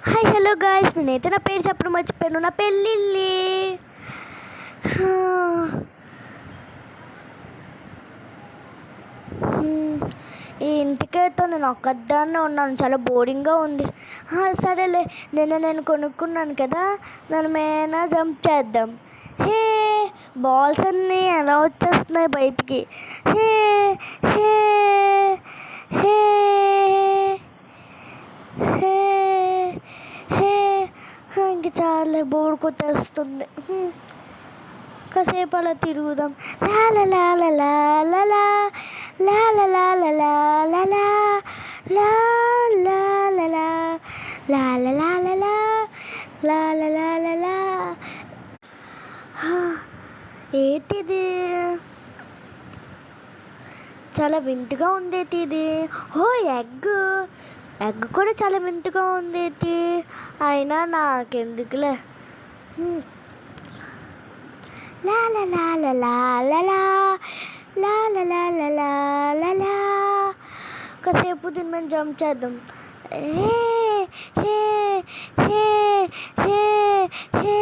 Hi hello guys, నేనైతే నా పేరు చెప్పడం మర్చిపోయాను. నా పెళ్ళిళ్ళి ఈ ఇంటికైతే నేను ఒక్కదాన్నే ఉన్నాను. చాలా బోరింగ్గా ఉంది. సరేలే, నేను కొనుక్కున్నాను కదా, దాని మీద జంప్ చేద్దాం. హే, బాల్స్ అన్నీ ఎలా వచ్చేస్తున్నాయి బయటికి. హే హే హే హే హే ఇంక చాలా బోర్ కొట్టేస్తుంది. కాసేపు అలా తిరుగుదాం. లాల లాల లాల లాల లాల లాల లాల లాల లాల లాల. ఏంటిది? చాలా వింతగా ఉంది ఇది. ఓ ఎగ్ కూడా చాలా వింతగా ఉంది. అయినా నాకెందుకులే. లాల లాల లాల లాల లాల లాల. కాసేపు దీని మేము జంప్ చేద్దాం. హే హే హే హే హే.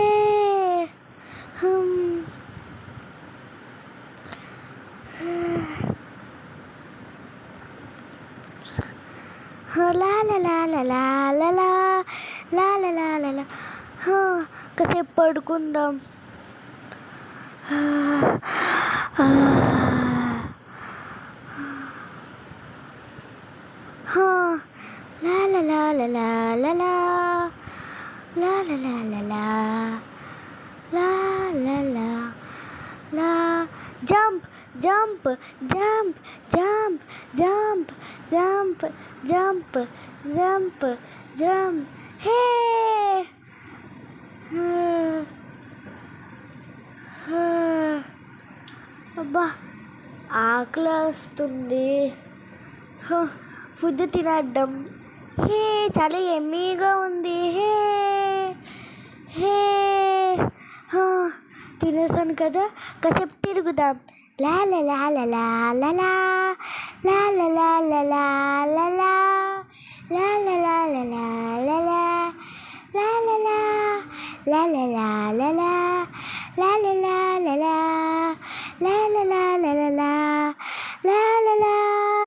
లాల లాల లాల లాల లాల. కాసేపు పడుకుందాం. లాల లాల లాల లాల లాల లాల లా. Jump jump jump jump jump jump jump jump jump. హే అబ్బా, ఆకలేస్తుంది. ఫుడ్ తినేద్దాం. హే, చాలా ఎమ్మీగా ఉంది. హే హే తినేసాను కదా, కాసేపు తిరుగుదాం. లాల లాల లాల లాల లాల లాల లాల లాల లాల లాల లాల లాల